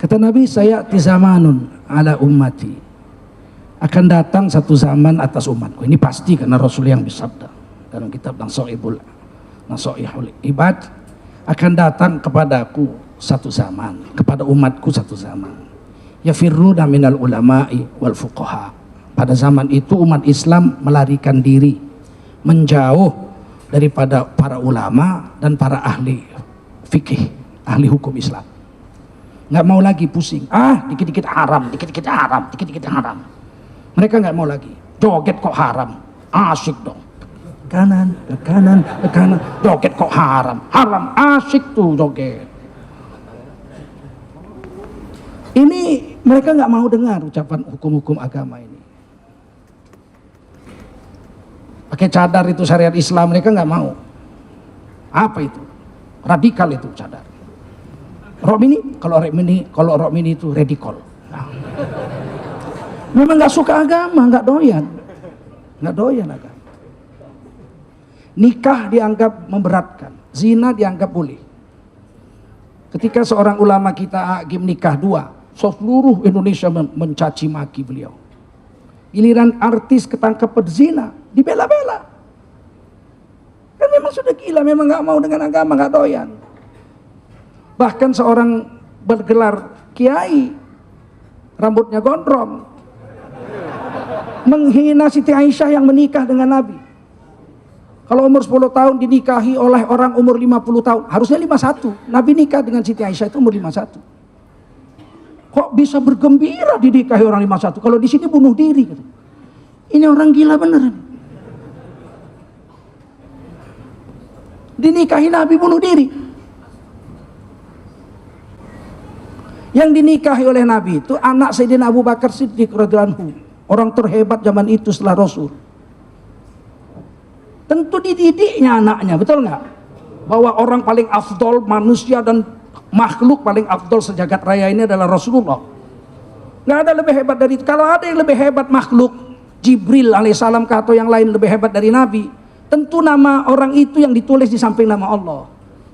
Kata Nabi, saya zamanun ala ummati, akan datang satu zaman atas umatku. Ini pasti karena Rasul yang bersabda dalam kitab Nasaihul Ibad, akan datang kepadaku satu zaman, kepada umatku satu zaman. Yafirruna minal ulama'i wal fuqaha. Pada zaman itu umat Islam melarikan diri, menjauh daripada para ulama dan para ahli fikih, ahli hukum Islam. Nggak mau lagi pusing, dikit-dikit haram, dikit-dikit haram, dikit-dikit haram. Mereka nggak mau lagi, joget kok haram, asyik dong. Kanan, ke kanan, ke kanan, joget kok haram, haram, asyik tuh joget. Ini mereka nggak mau dengar ucapan hukum-hukum agama ini. Pakai cadar itu syariat Islam, mereka nggak mau. Apa itu? Radikal itu cadar. Rok mini itu radikal. Nah. Memang nggak suka agama, nggak doyan agama. Nikah dianggap memberatkan, zina dianggap boleh. Ketika seorang ulama kita agim nikah dua, seluruh Indonesia mencaci maki beliau. Giliran artis ketangkep berzina, dibela-bela. Kan memang sudah gila, memang nggak mau dengan agama, nggak doyan. Bahkan seorang bergelar kiai, rambutnya gondrong, menghina Siti Aisyah yang menikah dengan Nabi. Kalau umur 10 tahun dinikahi oleh orang umur 50 tahun, harusnya 51. Nabi nikah dengan Siti Aisyah itu umur 51. Kok bisa bergembira dinikahi orang 51? Kalau di sini bunuh diri. Ini orang gila bener. Dinikahi Nabi bunuh diri. Yang dinikahi oleh Nabi itu anak Sayyidina Abu Bakar Siddiq radhiyallahu anhu, orang terhebat zaman itu setelah Rasul. Tentu dididiknya anaknya, betul nggak? Bahwa orang paling afdol, manusia dan makhluk paling afdol sejagat raya ini adalah Rasulullah. Nggak ada lebih hebat dari itu. Kalau ada yang lebih hebat makhluk, Jibril alaihissalam atau yang lain lebih hebat dari Nabi, tentu nama orang itu yang ditulis di samping nama Allah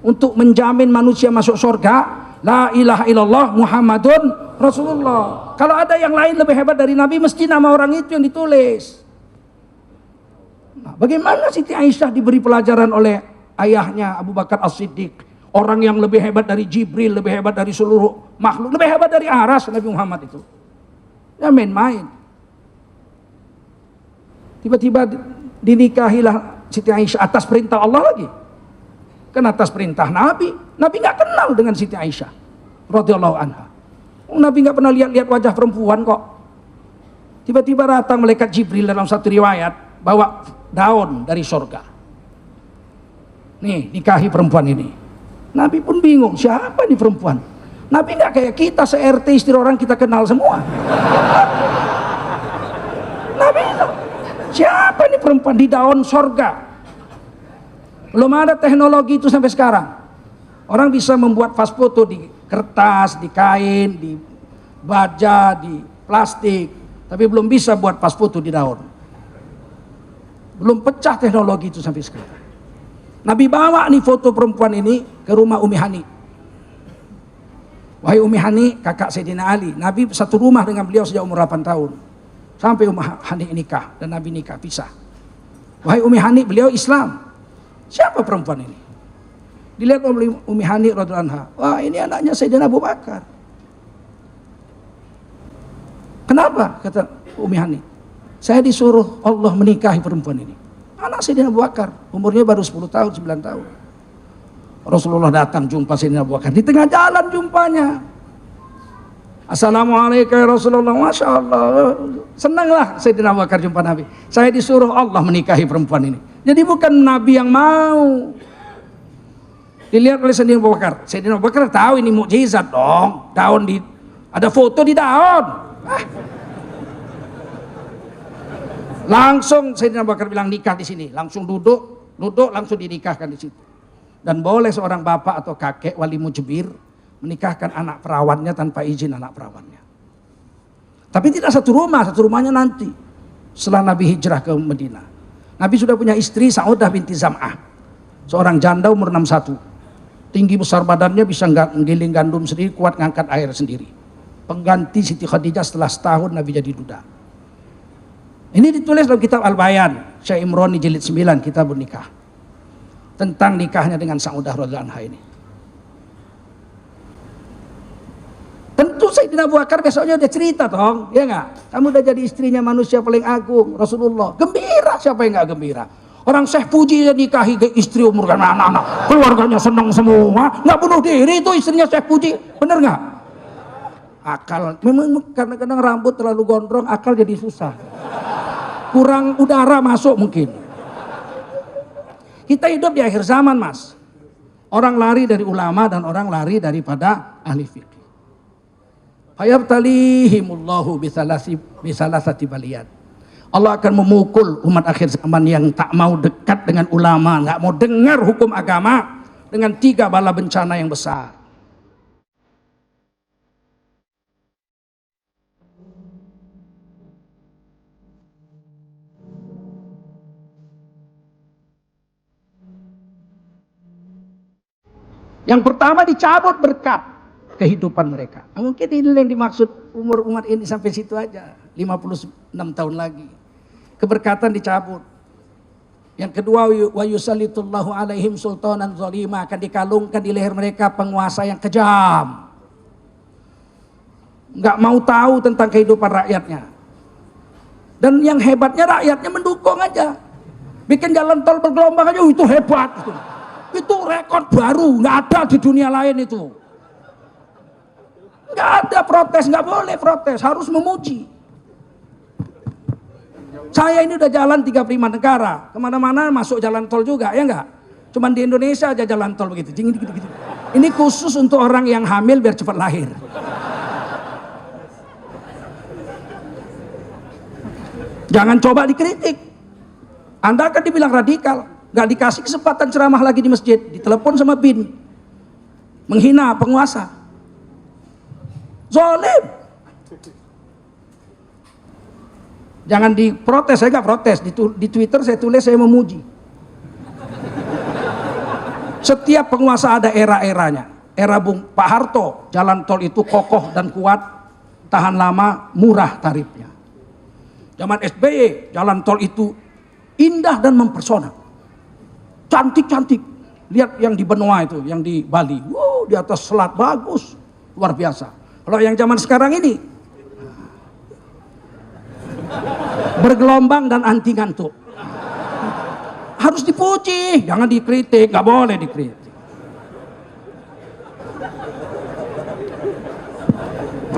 untuk menjamin manusia masuk surga. La ilaha illallah Muhammadun Rasulullah. Kalau ada yang lain lebih hebat dari Nabi, mesti nama orang itu yang ditulis. Nah, bagaimana Siti Aisyah diberi pelajaran oleh ayahnya Abu Bakar As-Siddiq, orang yang lebih hebat dari Jibril, lebih hebat dari seluruh makhluk, lebih hebat dari Aras Nabi Muhammad itu. Ya main-main. Tiba-tiba dinikahilah Siti Aisyah atas perintah Allah lagi. Kan atas perintah Nabi. Nabi nggak kenal dengan Siti Aisyah radhiyallahu anha. Nabi nggak pernah lihat wajah perempuan kok. Tiba-tiba datang malaikat Jibril dalam satu riwayat bawa daun dari surga. Nih, nikahi perempuan ini. Nabi pun bingung, siapa nih perempuan? Nabi nggak kayak kita se-RT istri orang kita kenal semua. Nabi itu, siapa nih perempuan di daun surga? Belum ada teknologi itu sampai sekarang. Orang bisa membuat fast foto di kertas, di kain, di baja, di plastik, tapi belum bisa buat fast foto di daun. Belum pecah teknologi itu sampai sekarang. Nabi bawa nih foto perempuan ini ke rumah Umi Hani. Wahai Umi Hani, kakak Sayyidina Ali. Nabi satu rumah dengan beliau sejak umur 8 tahun. Sampai Umi Hani nikah dan Nabi nikah pisah. Wahai Umi Hani, beliau Islam. Siapa perempuan ini? Dilihat oleh Umi Hani radhiyallahu anha. Wah, ini anaknya Sayyidina Abu Bakar. Kenapa? Kata Umi Hani. Saya disuruh Allah menikahi perempuan ini. Anak Sayyidina Abu Bakar, umurnya baru 10 tahun, 9 tahun. Rasulullah datang jumpa Sayyidina Abu Bakar. Di tengah jalan jumpanya. Assalamualaikum ya Rasulullah. Masya Allah. Senanglah Sayyidina Abu Bakar jumpa Nabi. Saya disuruh Allah menikahi perempuan ini. Jadi bukan Nabi yang mau. Dilihat oleh Sayyidina Abu Bakar. Sayyidina Abu Bakar tahu ini mukjizat dong. Daun ada foto di daun. Langsung Sayyidina Abu Bakar bilang nikah di sini. Langsung duduk langsung dinikahkan di situ. Dan boleh seorang bapak atau kakek wali mujbir menikahkan anak perawannya tanpa izin anak perawannya. Tapi tidak satu rumahnya nanti. Setelah Nabi hijrah ke Madinah. Nabi sudah punya istri Saudah binti Zam'ah. Seorang janda umur 61. Tinggi besar badannya, bisa menggiling gandum sendiri, kuat ngangkat air sendiri. pengganti Siti Khadijah setelah setahun Nabi jadi duda. Ini ditulis dalam kitab Al-Bayan, Syekh Imroni jilid 9, Kitabun Nikah, tentang nikahnya dengan Saudah radhiyallahu anha ini. Tentu Sayyidina Abu Bakar besoknya udah cerita dong, ya nggak? Kamu udah jadi istrinya manusia paling agung, Rasulullah. Gembira, siapa yang nggak gembira? Orang Syekh Puji nikahi ke istri umur kan anak-anak, keluarganya senang semua, nggak bunuh diri itu istrinya Syekh Puji, bener nggak? Akal, memang kadang-kadang rambut terlalu gondrong, akal jadi susah. Kurang udara masuk mungkin. Kita hidup di akhir zaman, Mas. Orang lari dari ulama dan orang lari daripada ahli fikih. Fayabtalihimullahu bisalasati baliyat. Allah akan memukul umat akhir zaman yang tak mau dekat dengan ulama, nggak mau dengar hukum agama, dengan 3 bala bencana yang besar. Yang pertama dicabut berkat kehidupan mereka. Mungkin ini yang dimaksud umur umat ini sampai situ aja, 56 tahun lagi. Keberkatan dicabut. Yang kedua, wa yusallitullahu alaihim sultanan zalima, akan dikalungkan di leher mereka penguasa yang kejam. Nggak mau tahu tentang kehidupan rakyatnya. Dan yang hebatnya rakyatnya mendukung aja. Bikin jalan tol bergelombang aja, itu hebat. Itu rekor baru, nggak ada di dunia lain itu. Nggak ada protes, nggak boleh protes, harus memuji. Saya ini udah jalan 35 negara, kemana-mana masuk jalan tol juga, ya enggak? Cuman di Indonesia aja jalan tol begitu, gitu. Ini khusus untuk orang yang hamil biar cepat lahir. Jangan coba dikritik. Anda akan dibilang radikal, nggak dikasih kesempatan ceramah lagi di masjid, ditelepon sama BIN, menghina penguasa, zalim. Jangan diprotes, saya nggak protes. Di Twitter saya tulis saya memuji. Setiap penguasa ada era-eranya. Era Pak Harto, jalan tol itu kokoh dan kuat, tahan lama, murah tarifnya. Zaman SBY, jalan tol itu indah dan mempesona. Cantik-cantik. Lihat yang di Benoa itu, yang di Bali. Wow, di atas selat bagus, luar biasa. Kalau yang zaman sekarang ini, bergelombang dan anti ngantuk. Harus dipuji, jangan dikritik, nggak boleh dikritik.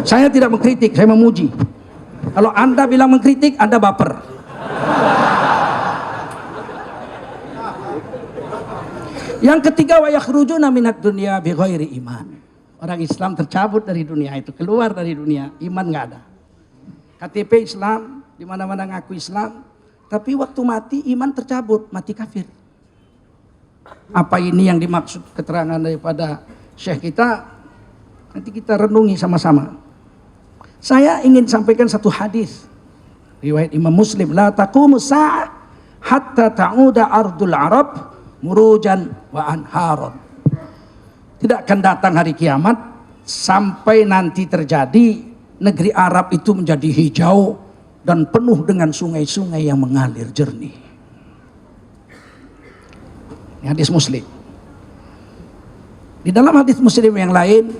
Saya tidak mengkritik, saya memuji. Kalau Anda bilang mengkritik, Anda baper. Yang ketiga, wa yakhrujuna minad dunya bighairi iman. Orang Islam tercabut dari dunia itu, keluar dari dunia, iman nggak ada. KTP Islam, di mana-mana ngaku Islam, tapi waktu mati iman tercabut, mati kafir. Apa ini yang dimaksud keterangan daripada Syekh kita? Nanti kita renungi sama-sama. Saya ingin sampaikan satu hadis riwayat Imam Muslim, la taqumu sa'ah hatta ta'uda ardul Arab murujan wa anharon. Tidak akan datang hari kiamat sampai nanti terjadi negeri Arab itu menjadi hijau dan penuh dengan sungai-sungai yang mengalir jernih. Ini hadis Muslim. Di dalam hadis Muslim yang lain,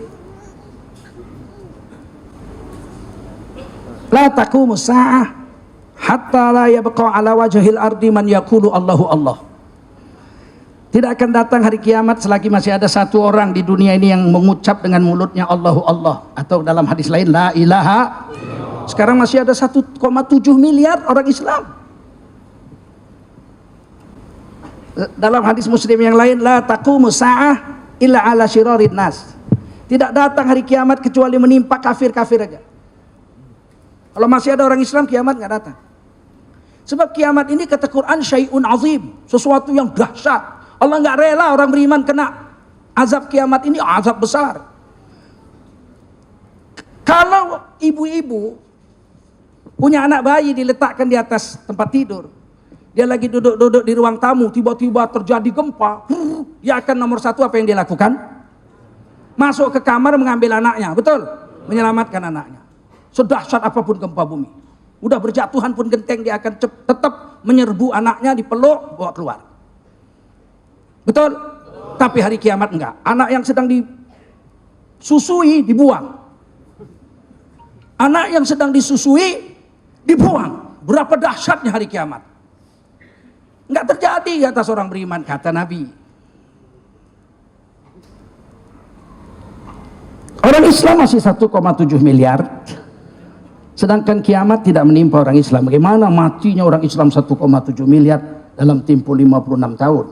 la taqumu sa'ah hatta la yabqa ala wajhil ardi man yaqulu Allahu Allah. Tidak akan datang hari kiamat selagi masih ada satu orang di dunia ini yang mengucap dengan mulutnya Allahu Allah, atau dalam hadis lain la ilaha. Sekarang masih ada 1,7 miliar orang Islam. Dalam hadis Muslim yang lain, la taqumu sa'ah illa ala syirarin nas. Tidak datang hari kiamat kecuali menimpa kafir-kafir aja. Kalau masih ada orang Islam, kiamat nggak datang. Sebab kiamat ini kata Quran syai'un azim, sesuatu yang dahsyat. Allah nggak rela orang beriman kena azab kiamat ini, azab besar. Kalau ibu-ibu punya anak bayi diletakkan di atas tempat tidur, dia lagi duduk-duduk di ruang tamu, tiba-tiba terjadi gempa, dia akan nomor satu apa yang dia lakukan? Masuk ke kamar mengambil anaknya, betul? menyelamatkan anaknya. Sedahsyat apapun gempa bumi, udah berjatuhan pun genteng, dia akan tetap menyerbu anaknya, dipeluk, bawa keluar. Betul? Tapi hari kiamat enggak. Anak yang sedang disusui dibuang. Anak yang sedang disusui dibuang. Berapa dahsyatnya hari kiamat. Enggak terjadi atas orang beriman, kata Nabi. Orang Islam masih 1,7 miliar. Sedangkan kiamat tidak menimpa orang Islam. Bagaimana matinya orang Islam 1,7 miliar dalam tempo 56 tahun?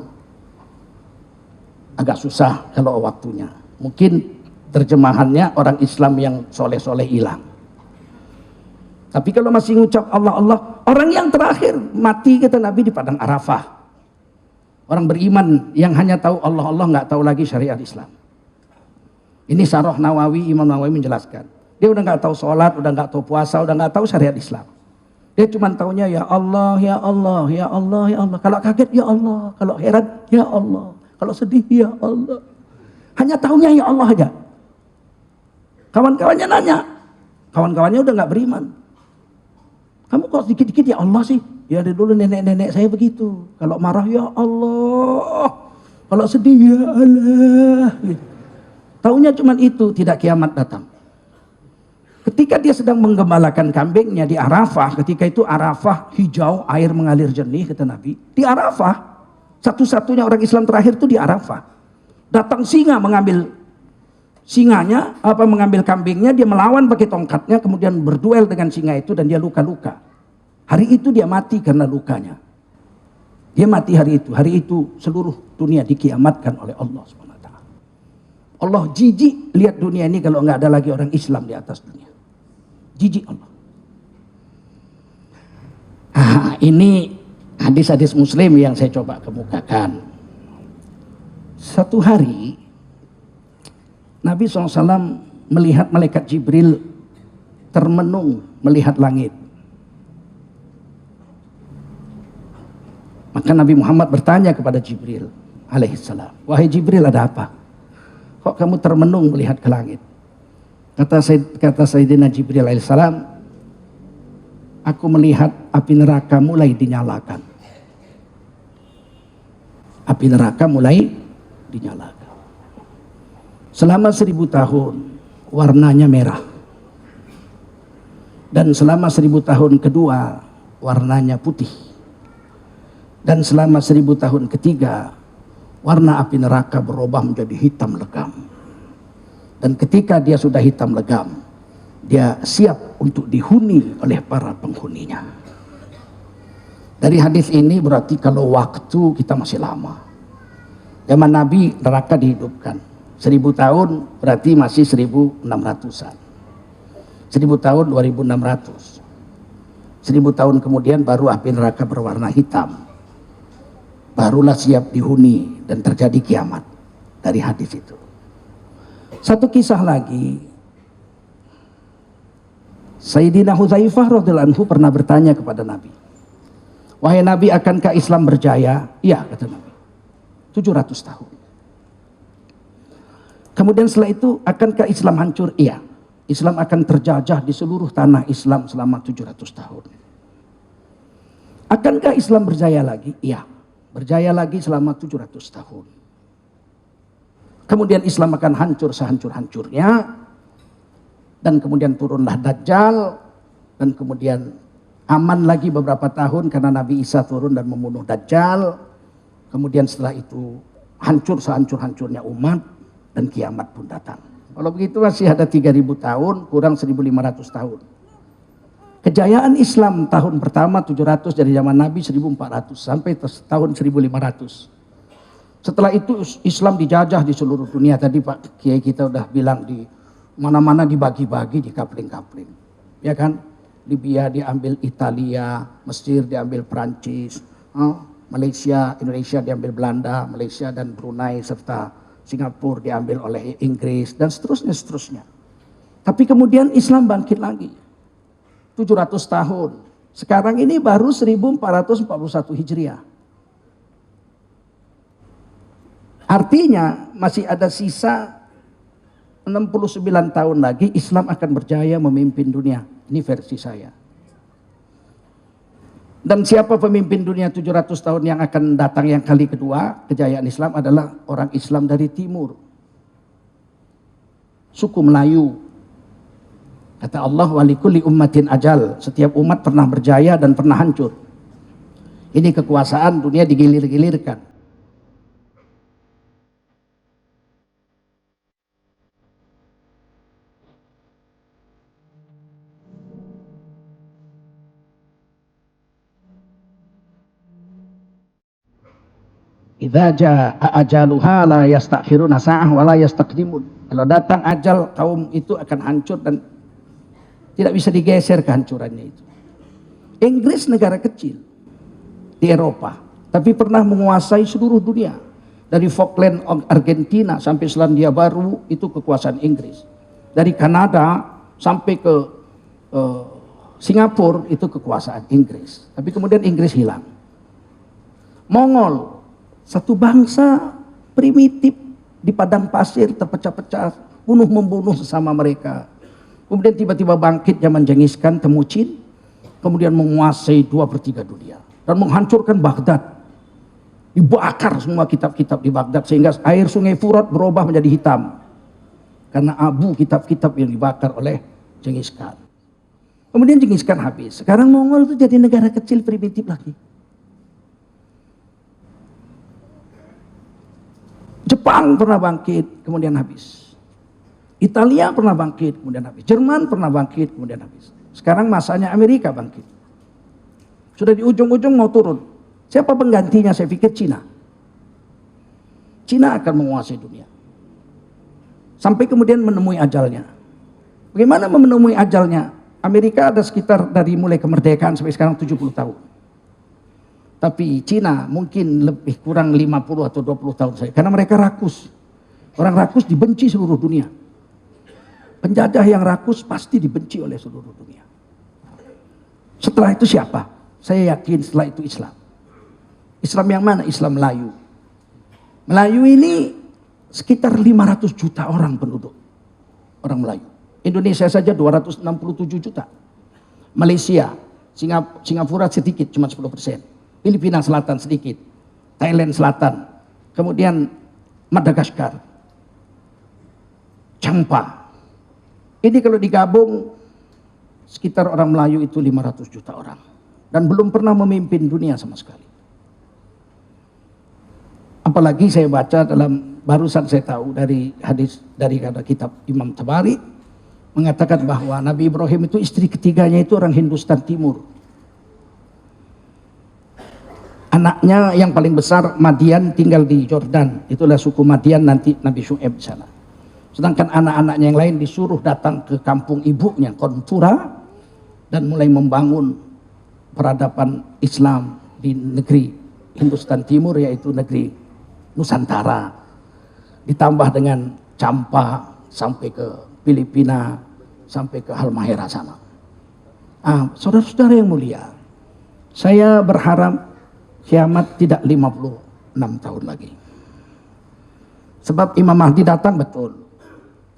Agak susah kalau waktunya. Mungkin terjemahannya orang Islam yang soleh-soleh hilang. Tapi kalau masih ngucap Allah Allah, orang yang terakhir mati kata Nabi di padang Arafah. Orang beriman yang hanya tahu Allah Allah, nggak tahu lagi syariat Islam. Ini Syarah Nawawi, Imam Nawawi menjelaskan. Dia udah nggak tahu sholat, udah nggak tahu puasa, udah nggak tahu syariat Islam. Dia cuma taunya ya Allah, ya Allah, ya Allah, ya Allah. Kalau kaget ya Allah, kalau heran ya Allah, kalau sedih ya Allah. Hanya taunya ya Allah aja. Kawan-kawannya nanya, kawan-kawannya udah nggak beriman. Kamu kok dikit-dikit ya Allah sih? Ya dari dulu nenek-nenek saya begitu. Kalau marah ya Allah, kalau sedih ya Allah. Taunya cuma itu, tidak kiamat datang. Ketika dia sedang menggembalakan kambingnya di Arafah, ketika itu Arafah hijau, air mengalir jernih, kata Nabi. Di Arafah, satu-satunya orang Islam terakhir itu di Arafah. Datang singa mengambil mengambil kambingnya, dia melawan pakai tongkatnya, kemudian berduel dengan singa itu dan dia luka-luka. Hari itu dia mati karena lukanya. Dia mati hari itu seluruh dunia dikiamatkan oleh Allah SWT. Allah jijik lihat dunia ini kalau nggak ada lagi orang Islam di atas dunia. Jijik Allah. Ini hadis-hadis Muslim yang saya coba kemukakan. Satu hari Nabi SAW melihat malaikat Jibril termenung melihat langit. Maka Nabi Muhammad bertanya kepada Jibril alaihissalam, wahai Jibril, ada apa? Kok kamu termenung melihat ke langit? Kata Sayyidina Jibril alaihissalam, aku melihat api neraka mulai dinyalakan. Api neraka mulai dinyalakan. Selama 1000 tahun warnanya merah. Dan selama 1000 tahun kedua warnanya putih. Dan selama 1000 tahun ketiga warna api neraka berubah menjadi hitam legam. Dan ketika dia sudah hitam legam, dia siap untuk dihuni oleh para penghuninya. Dari hadis ini berarti kalau waktu kita masih lama. Zaman Nabi neraka dihidupkan. 1000 tahun berarti masih 1600-an. 1000 tahun 2600. 1000 tahun kemudian baru api neraka berwarna hitam. Barulah siap dihuni dan terjadi kiamat. Dari hadis itu. Satu kisah lagi, Sayyidina Hudzaifah radhiyallahu anhu pernah bertanya kepada Nabi, wahai Nabi, akankah Islam berjaya? Iya, kata Nabi, 700 tahun. Kemudian setelah itu, akankah Islam hancur? Iya, Islam akan terjajah di seluruh tanah Islam selama 700 tahun. Akankah Islam berjaya lagi? Iya, berjaya lagi selama 700 tahun. Kemudian Islam akan hancur sehancur-hancurnya. Dan kemudian turunlah Dajjal. Dan kemudian aman lagi beberapa tahun karena Nabi Isa turun dan membunuh Dajjal. Kemudian setelah itu hancur sehancur-hancurnya umat. Dan kiamat pun datang. Kalau begitu masih ada 3000 tahun, kurang 1500 tahun. Kejayaan Islam tahun pertama 700 dari zaman Nabi 1400 sampai tahun 1500. Setelah itu Islam dijajah di seluruh dunia. Tadi Pak Kiai kita udah bilang di mana-mana dibagi-bagi, di kapling-kapling. Ya kan? Libya diambil Italia, Mesir diambil Prancis, Malaysia, Indonesia diambil Belanda, Malaysia dan Brunei serta Singapura diambil oleh Inggris dan seterusnya. Tapi kemudian Islam bangkit lagi. 700 tahun. Sekarang ini baru 1441 Hijriah. Artinya masih ada sisa 69 tahun lagi Islam akan berjaya memimpin dunia. Ini versi saya. Dan siapa pemimpin dunia 700 tahun yang akan datang yang kali kedua, kejayaan Islam adalah orang Islam dari timur. Suku Melayu. Kata Allah, walikulli ummatin ajal. Setiap umat pernah berjaya dan pernah hancur. Ini kekuasaan dunia digilir-gilirkan. Idza jaa ajaluha la yastakhiruna sa'ah wa la yastaqdimun. Kalau datang ajal, kaum itu akan hancur dan tidak bisa digeser kehancurannya itu. Inggris negara kecil di Eropa, tapi pernah menguasai seluruh dunia. Dari Falkland Argentina sampai Selandia Baru itu kekuasaan Inggris. Dari Kanada sampai ke Singapura itu kekuasaan Inggris. Tapi kemudian Inggris hilang. Mongol, satu bangsa primitif di padang pasir terpecah-pecah, bunuh-membunuh sesama mereka. Kemudian tiba-tiba bangkit zaman Genghis Khan, Temucin, kemudian menguasai 2/3 dunia dan menghancurkan Baghdad. Dibakar semua kitab-kitab di Baghdad sehingga air sungai Furat berubah menjadi hitam karena abu kitab-kitab yang dibakar oleh Genghis Khan. Kemudian Genghis Khan habis. Sekarang Mongol itu jadi negara kecil primitif lagi. Jepang pernah bangkit, kemudian habis. Italia pernah bangkit, kemudian habis. Jerman pernah bangkit, kemudian habis. Sekarang masanya Amerika bangkit. Sudah di ujung-ujung mau turun. Siapa penggantinya? Saya pikir Cina. Cina akan menguasai dunia. Sampai kemudian menemui ajalnya. Bagaimana menemui ajalnya? Amerika ada sekitar dari mulai kemerdekaan sampai sekarang 70 tahun. Tapi Cina mungkin lebih kurang 50 atau 20 tahun saja. Karena mereka rakus. Orang rakus dibenci seluruh dunia. Penjajah yang rakus pasti dibenci oleh seluruh dunia. Setelah itu siapa? Saya yakin setelah itu Islam. Islam yang mana? Islam Melayu. Melayu ini sekitar 500 juta orang penduduk. Orang Melayu. Indonesia saja 267 juta. Malaysia, Singapura sedikit, cuma 10%. Filipina Selatan sedikit, Thailand Selatan, kemudian Madagaskar, Champa. Ini kalau digabung sekitar orang Melayu itu 500 juta orang dan belum pernah memimpin dunia sama sekali. Apalagi saya baca dalam barusan saya tahu dari hadis dari kitab Imam Tabari mengatakan bahwa Nabi Ibrahim itu istri ketiganya itu orang Hindustan Timur. Anaknya yang paling besar Madian tinggal di Jordan, itulah suku Madian, nanti Nabi Syu'aib di sana. Sedangkan anak-anaknya yang lain disuruh datang ke kampung ibunya Kontura dan mulai membangun peradaban Islam di negeri Hindustan Timur, yaitu negeri Nusantara. Ditambah dengan Champa sampai ke Filipina sampai ke Halmahera sana. Saudara-saudara yang mulia, saya berharap kiamat tidak 56 tahun lagi. Sebab Imam Mahdi datang betul.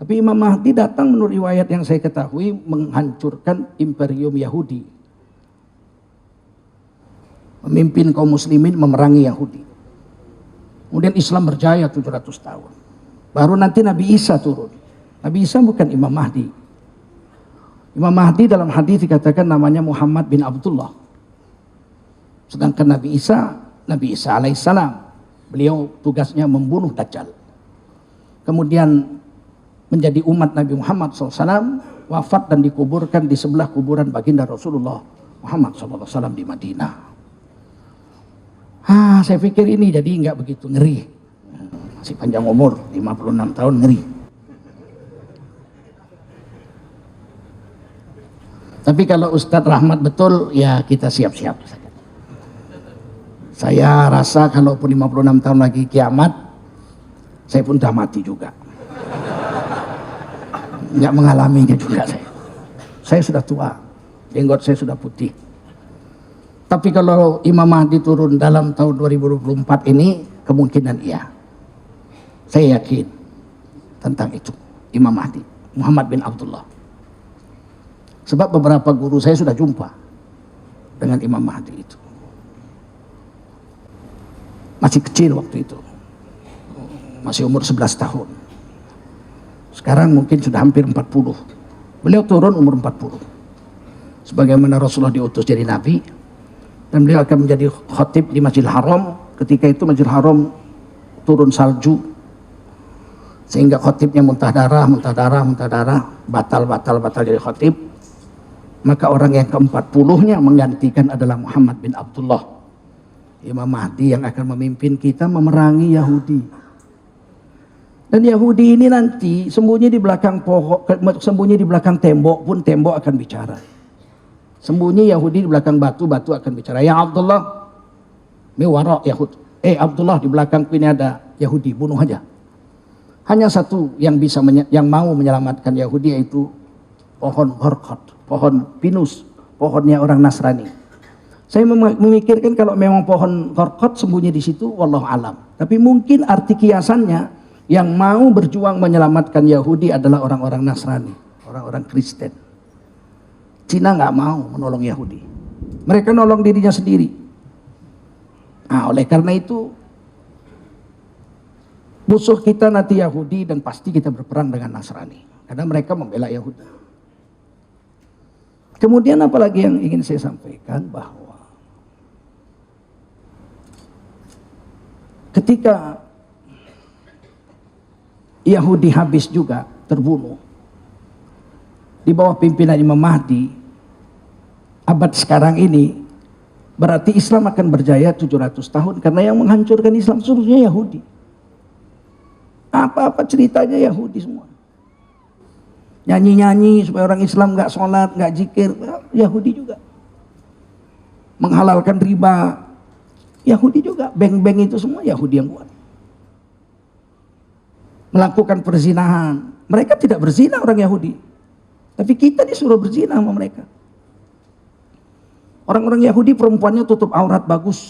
Tapi Imam Mahdi datang menurut riwayat yang saya ketahui menghancurkan imperium Yahudi. Memimpin kaum muslimin memerangi Yahudi. Kemudian Islam berjaya 700 tahun. Baru nanti Nabi Isa turun. Nabi Isa bukan Imam Mahdi. Imam Mahdi dalam hadis dikatakan namanya Muhammad bin Abdullah. Sedangkan Nabi Isa alaihissalam, beliau tugasnya membunuh Dajjal. Kemudian menjadi umat Nabi Muhammad SAW, wafat dan dikuburkan di sebelah kuburan baginda Rasulullah Muhammad SAW di Madinah. Saya pikir ini jadi nggak begitu ngeri. Masih panjang umur, 56 tahun ngeri. Tapi kalau Ustadz Rahmat betul, ya kita siap-siap. Saya rasa kalaupun 56 tahun lagi kiamat, saya pun dah mati juga. Nggak mengalaminya juga saya. Saya sudah tua, jenggot saya sudah putih. Tapi kalau Imam Mahdi turun dalam tahun 2024 ini, kemungkinan iya. Saya yakin tentang itu. Imam Mahdi, Muhammad bin Abdullah. Sebab beberapa guru saya sudah jumpa dengan Imam Mahdi itu. Masih kecil waktu itu, masih umur 11 tahun. Sekarang mungkin sudah hampir 40. Beliau turun umur 40. Sebagaimana Rasulullah diutus jadi nabi, dan beliau akan menjadi khatib di Masjidil Haram. Ketika itu Masjidil Haram turun salju, sehingga khatibnya muntah darah, batal jadi khatib. Maka orang yang ke-40-nya menggantikan adalah Muhammad bin Abdullah, Imam Mahdi, yang akan memimpin kita memerangi Yahudi. Dan Yahudi ini nanti sembunyi di belakang pohon, sembunyi di belakang tembok pun tembok akan bicara. Sembunyi Yahudi di belakang batu, batu akan bicara. Ya Abdullah, miwara Yahud. Abdullah, di belakangku ini ada Yahudi, bunuh aja. Hanya satu yang bisa yang mau menyelamatkan Yahudi, yaitu pohon horkot, pohon pinus, pohonnya orang Nasrani. Saya memikirkan kalau memang pohon horkot sembunyi di situ, wallahu alam. Tapi mungkin arti kiasannya, yang mau berjuang menyelamatkan Yahudi adalah orang-orang Nasrani, orang-orang Kristen. Cina nggak mau menolong Yahudi, mereka nolong dirinya sendiri. Nah, oleh karena itu musuh kita nanti Yahudi, dan pasti kita berperang dengan Nasrani karena mereka membela Yahudi. Kemudian apalagi yang ingin saya sampaikan, bahwa ketika Yahudi habis juga, terbunuh di bawah pimpinan Imam Mahdi, abad sekarang ini berarti Islam akan berjaya 700 tahun, karena yang menghancurkan Islam seluruhnya Yahudi. Apa-apa ceritanya Yahudi semua. Nyanyi-nyanyi supaya orang Islam nggak sholat, nggak zikir, Yahudi juga. Menghalalkan riba, Yahudi juga. Beng-beng itu semua Yahudi yang buat. Melakukan perzinahan, mereka tidak berzina orang Yahudi, tapi kita disuruh berzina sama mereka. Orang-orang Yahudi perempuannya tutup aurat bagus,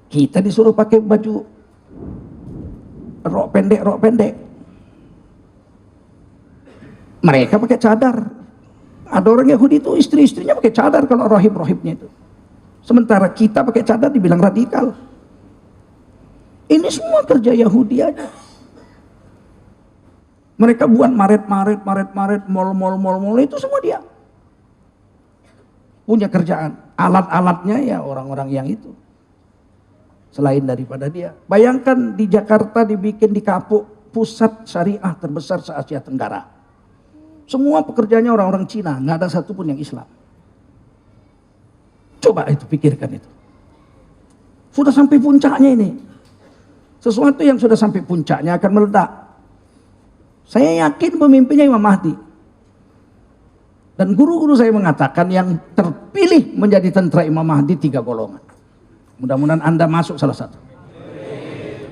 kita disuruh pakai baju rok pendek. Mereka pakai cadar. Ada orang Yahudi itu istri-istrinya pakai cadar kalau rohib-rohibnya itu. Sementara kita pakai cadar dibilang radikal. Ini semua kerja Yahudi aja. Mereka buat maret, mall itu semua dia. Punya kerjaan. Alat-alatnya ya orang-orang yang itu. Selain daripada dia. Bayangkan di Jakarta dibikin di Kapuk, pusat syariah terbesar se-Asia Tenggara. Semua pekerjaannya orang-orang Cina, nggak ada satupun yang Islam. Coba itu, pikirkan itu. Sudah sampai puncaknya ini. Sesuatu yang sudah sampai puncaknya akan meledak. Saya yakin pemimpinnya Imam Mahdi. Dan guru-guru saya mengatakan yang terpilih menjadi tentara Imam Mahdi 3 golongan. Mudah-mudahan Anda masuk salah satu.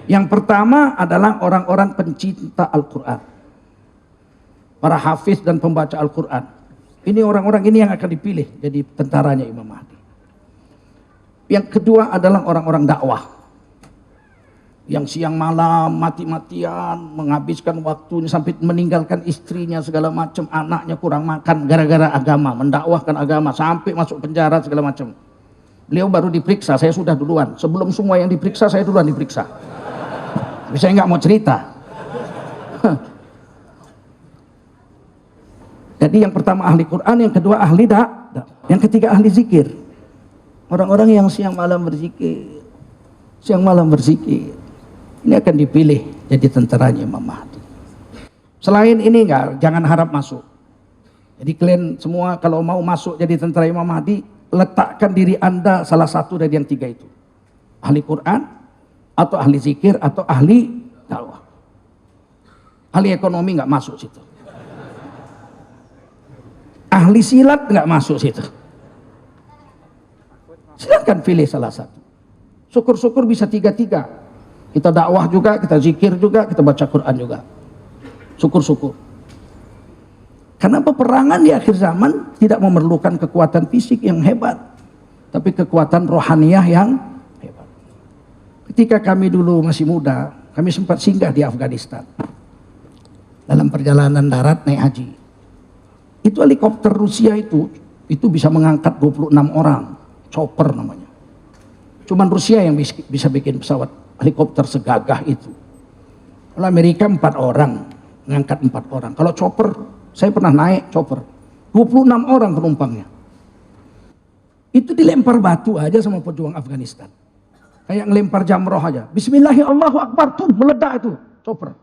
Yang pertama adalah orang-orang pencinta Al-Quran. Para hafiz dan pembaca Al-Quran. Ini orang-orang ini yang akan dipilih jadi tentaranya Imam Mahdi. Yang kedua adalah orang-orang dakwah, yang siang malam mati-matian menghabiskan waktunya sampai meninggalkan istrinya segala macam, anaknya kurang makan gara-gara agama, mendakwahkan agama sampai masuk penjara segala macam. Beliau baru diperiksa, saya sudah duluan. Sebelum semua yang diperiksa, saya duluan diperiksa. Tapi saya nggak mau cerita. Jadi yang pertama ahli Quran, yang kedua ahli yang ketiga ahli zikir. Orang-orang yang siang malam berzikir, ini akan dipilih jadi tentaranya Imam Mahdi. Selain ini jangan harap masuk. Jadi kalian semua kalau mau masuk jadi tentara Imam Mahdi, letakkan diri Anda salah satu dari yang 3 itu. Ahli Quran, atau ahli zikir, atau ahli dakwah. Ahli ekonomi nggak masuk situ. Ahli silat nggak masuk situ. Silakan pilih salah satu. Syukur-syukur bisa 3-3. Kita dakwah juga, kita zikir juga, kita baca Quran juga. Syukur-syukur. Karena peperangan di akhir zaman tidak memerlukan kekuatan fisik yang hebat, tapi kekuatan rohaniyah yang hebat. Ketika kami dulu masih muda, kami sempat singgah di Afghanistan. dalam perjalanan darat naik haji. Itu helikopter Rusia itu bisa mengangkat 26 orang, chopper namanya. Cuman Rusia yang bisa bikin pesawat helikopter segagah itu. Kalau Amerika 4 orang, mengangkat 4 orang. Kalau chopper, saya pernah naik chopper, 26 orang penumpangnya. Itu dilempar batu aja sama pejuang Afghanistan. Kayak ngelempar jamroh aja. Bismillahirrahmanirrahim, Allahu Akbar, tuh meledak itu chopper.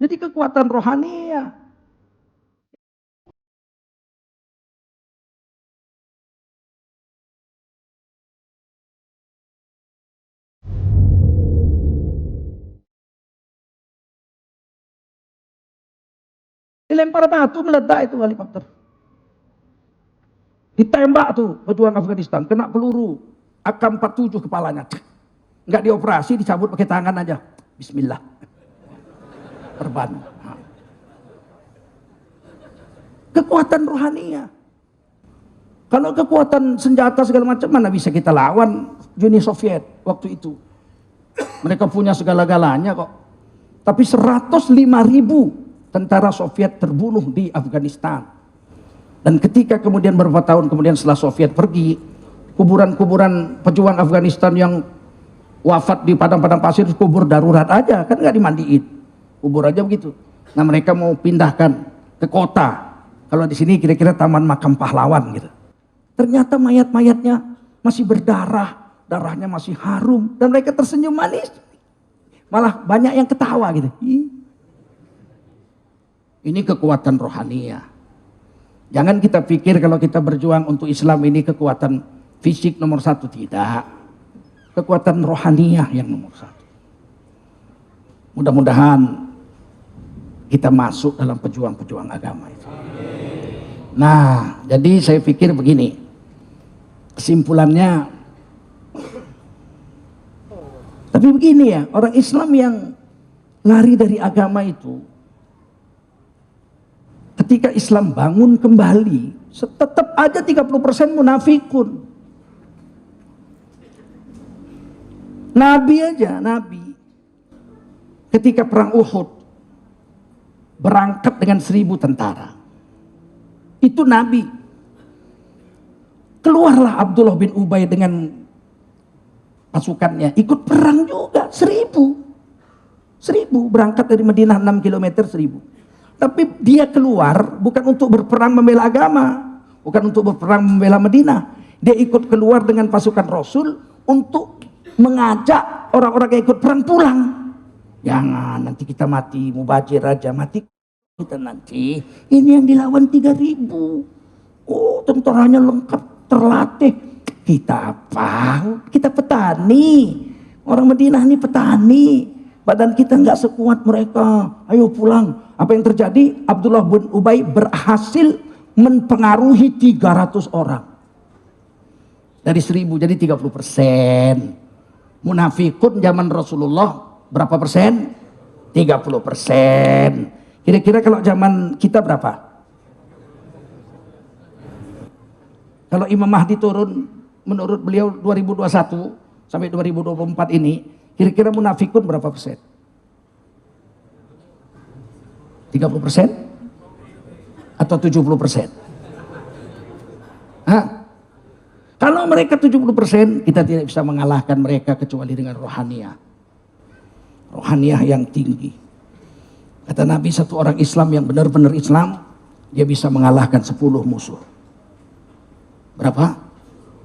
Jadi kekuatan rohania. Dilempar batu meledak itu helikopter. Ditembak tuh pejuang Afghanistan, kena peluru AK-47 kepalanya. Nggak dioperasi, dicabut pakai tangan aja. Bismillah. Perban. Kekuatan rohania. Kalau kekuatan senjata segala macam mana bisa kita lawan Uni Soviet waktu itu. Mereka punya segala-galanya kok. Tapi 105.000 tentara Soviet terbunuh di Afghanistan. Dan ketika kemudian beberapa tahun kemudian setelah Soviet pergi, kuburan-kuburan pejuang Afghanistan yang wafat di padang-padang pasir, kubur darurat aja, kan nggak dimandiin, kubur aja begitu. Nah mereka mau pindahkan ke kota. Kalau di sini kira-kira Taman Makam Pahlawan gitu. Ternyata mayat-mayatnya masih berdarah, darahnya masih harum, dan mereka tersenyum manis. Malah banyak yang ketawa gitu. Ini kekuatan rohania. Jangan kita pikir kalau kita berjuang untuk Islam ini kekuatan fisik nomor 1, tidak. Kekuatan rohania yang nomor 1. Mudah-mudahan kita masuk dalam pejuang-pejuang agama itu. Nah, jadi saya pikir begini. Kesimpulannya, tapi begini ya, orang Islam yang lari dari agama itu, ketika Islam bangun kembali, tetap aja 30% munafikun. Nabi aja, Nabi ketika perang Uhud berangkat dengan 1.000 tentara. Itu Nabi. Keluarlah Abdullah bin Ubay dengan pasukannya, ikut perang juga, 1.000 berangkat dari Madinah 6 km 1.000. Tapi dia keluar bukan untuk berperang membela agama, bukan untuk berperang membela Madinah. Dia ikut keluar dengan pasukan Rasul untuk mengajak orang-orang yang ikut perang pulang. Jangan, nanti kita mati, mubajir aja, mati kita nanti. Ini yang dilawan 3.000. Oh, tentaranya lengkap, terlatih. Kita apa? Kita petani. Orang Madinah ini petani. Badan kita nggak sekuat mereka. Ayo pulang. Apa yang terjadi? Abdullah bin Ubay berhasil mempengaruhi 300 orang. Dari 1.000 jadi 30%. Munafikun zaman Rasulullah berapa persen? 30%. Kira-kira kalau zaman kita berapa? Kalau Imam Mahdi turun menurut beliau 2021 sampai 2024 ini, kira-kira munafikun berapa persen? 30% atau 70%? Hah? Kalau mereka 70%, kita tidak bisa mengalahkan mereka kecuali dengan rohaniah. Rohaniah yang tinggi. Kata Nabi, satu orang Islam yang benar-benar Islam, dia bisa mengalahkan 10 musuh. Berapa?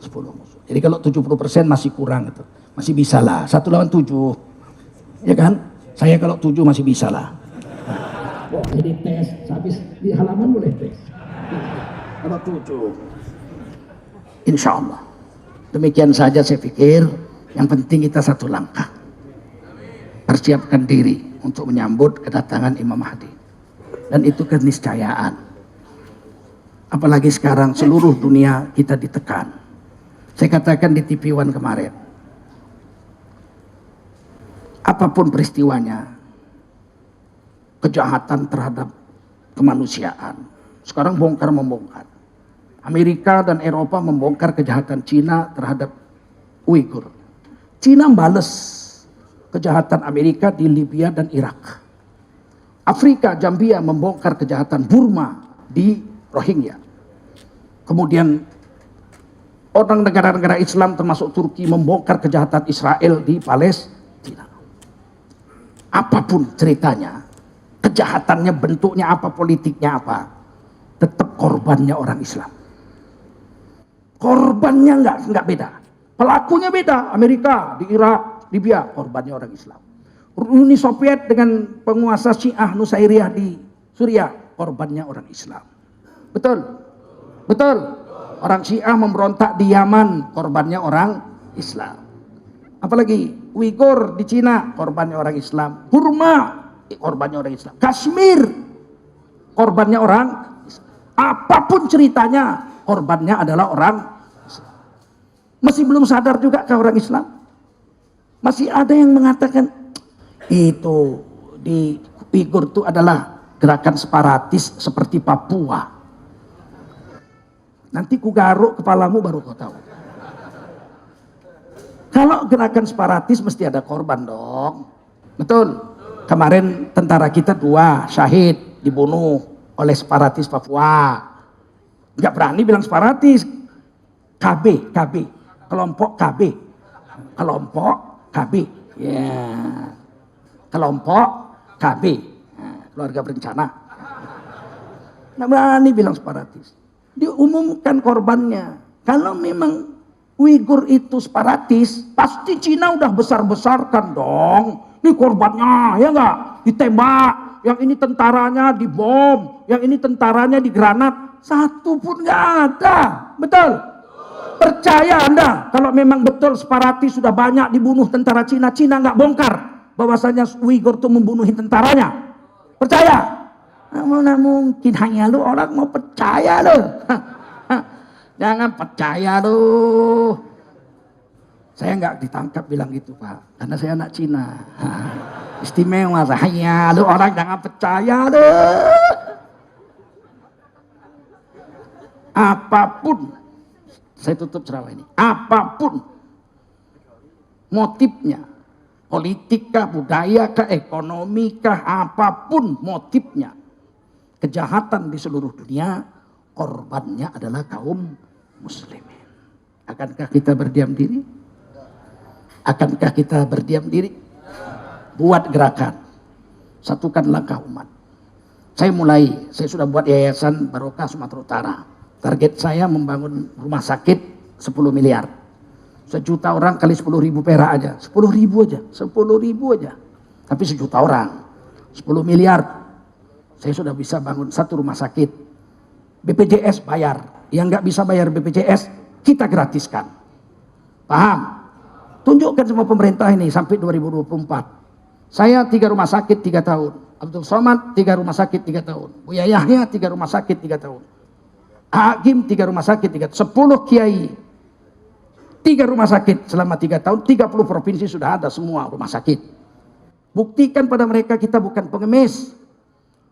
10 musuh. Jadi kalau 70% masih kurang itu. Masih bisa lah, 1 lawan 7. Ya kan? Saya kalau 7 masih bisa lah. Oh, jadi tes, habis di halaman boleh tes. Kalau 7. Insya Allah. Demikian saja saya pikir, yang penting kita satu langkah. Persiapkan diri untuk menyambut kedatangan Imam Mahdi. Dan itu keniscayaan. Apalagi sekarang seluruh dunia kita ditekan. Saya katakan di TV One kemarin. Apapun peristiwanya, kejahatan terhadap kemanusiaan. Sekarang bongkar-membongkar. Amerika dan Eropa membongkar kejahatan Cina terhadap Uighur. Cina membalas kejahatan Amerika di Libya dan Irak. Afrika, Zambia membongkar kejahatan Burma di Rohingya. Kemudian orang negara-negara Islam termasuk Turki membongkar kejahatan Israel di Palestina. Apapun ceritanya, kejahatannya, bentuknya apa, politiknya apa, tetap korbannya orang Islam. Korbannya nggak beda, pelakunya beda. Amerika di Irak, Libya, korbannya orang Islam. Uni Soviet dengan penguasa Syiah Nusairiyah di Suriah, korbannya orang Islam. Betul, betul. Orang Syiah memberontak di Yaman, korbannya orang Islam. Apalagi Uighur di Cina, korbannya orang Islam. Burma, korbannya orang Islam. Kashmir, korbannya orang Islam. Apapun ceritanya, korbannya adalah orang Islam. Masih belum sadar juga ke orang Islam? Masih ada yang mengatakan itu di Uighur itu adalah gerakan separatis seperti Papua. Nanti ku garuk kepalamu baru kau tahu. Kalau gerakan separatis mesti ada korban dong. Betul. Kemarin tentara kita 2 syahid dibunuh oleh separatis Papua. Nggak berani bilang separatis. KB, kelompok KB, kelompok KB, ya, kelompok KB, keluarga berencana. Nggak berani bilang separatis. Diumumkan korbannya. Kalau memang Uighur itu separatis, pasti Cina udah besar-besarkan dong. Ini korbannya, ya nggak? Ditembak. Yang ini tentaranya dibom, yang ini tentaranya digranat. Satu pun nggak ada. Betul? Percaya Anda kalau memang betul separatis sudah banyak dibunuh tentara Cina, Cina nggak bongkar bahwasanya Uighur itu membunuhin tentaranya? Percaya? Mana mungkin, hanya lu orang mau percaya lu. Jangan percaya lu. Saya nggak ditangkap bilang gitu Pak, karena saya anak Cina. Istimewa saya, lu orang jangan percaya lu. Apapun, saya tutup ceramah ini, apapun motifnya, politika, budaya, ekonomi, apapun motifnya, kejahatan di seluruh dunia, korbannya adalah kaum muslimin. Akankah kita berdiam diri? Akankah kita berdiam diri? Buat gerakan, satukan langkah umat. Saya sudah buat yayasan Barokah Sumatera Utara. Target saya membangun rumah sakit 10 miliar. 1 juta orang kali 10.000 perak aja. 10.000 aja. 10.000 aja. Tapi 1 juta orang. 10 miliar. Saya sudah bisa bangun 1 rumah sakit. BPJS bayar. Yang nggak bisa bayar BPJS, kita gratiskan. Paham? Tunjukkan semua pemerintah ini sampai 2024. Saya 3 rumah sakit 3 tahun. Abdul Somad 3 rumah sakit 3 tahun. Buya Yahya 3 rumah sakit 3 tahun. Hakim 3 rumah sakit 3 tahun. 10 kiai 3 rumah sakit selama 3 tahun. 30 provinsi sudah ada semua rumah sakit. Buktikan pada mereka kita bukan pengemis.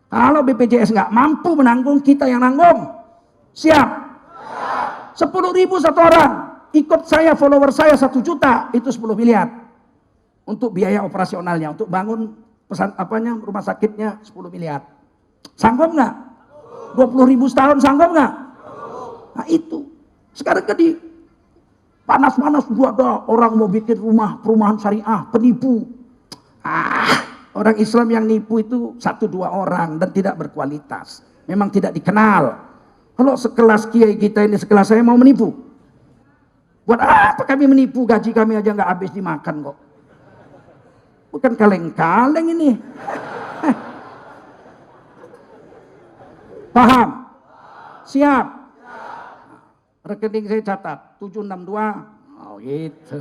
Kalau BPJS nggak mampu menanggung, kita yang nanggung. Siap? 10.000 1 orang. Ikut saya, follower saya 1 juta, itu 10 miliar. Untuk biaya operasionalnya, untuk bangun rumah sakitnya 10 miliar. Sanggup nggak? 20.000 setahun sanggup nggak? Nah itu. Sekarang jadi panas-panas juga ada orang mau bikin perumahan syariah, penipu. Orang Islam yang nipu itu 1-2 orang dan tidak berkualitas. Memang tidak dikenal. Kalau sekelas kiai kita ini, sekelas saya mau menipu. Buat apa kami menipu? Gaji kami aja nggak habis dimakan kok. Bukan kaleng-kaleng ini. Paham? Siap? Rekening saya catat 762. Oh gitu.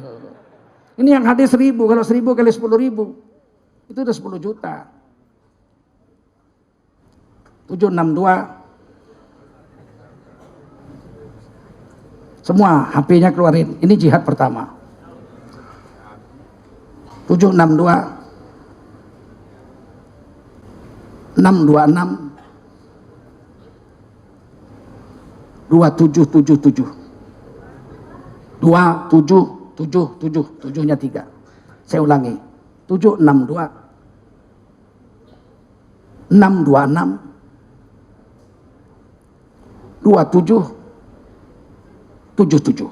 Ini yang hadir 1.000. Kalau 1.000 kali 10.000 itu udah 10 juta. 762. Semua HP-nya keluarin. Ini jihad pertama. 762 626 2777 2777 7-nya 3. Saya ulangi. 762 626 2777.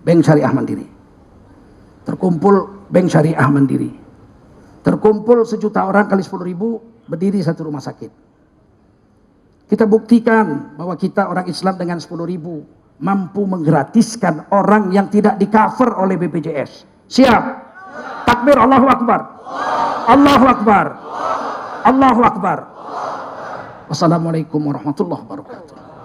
Bank Syariah Mandiri. Terkumpul Bank Syariah Mandiri. Terkumpul 1 juta orang kali 10.000, berdiri satu rumah sakit. Kita buktikan bahwa kita orang Islam dengan 10.000 mampu menggratiskan orang yang tidak di cover oleh BPJS. Siap? Takbir, Allahu Akbar. Allahu Akbar. Allahu Akbar. Wassalamualaikum warahmatullahi wabarakatuh.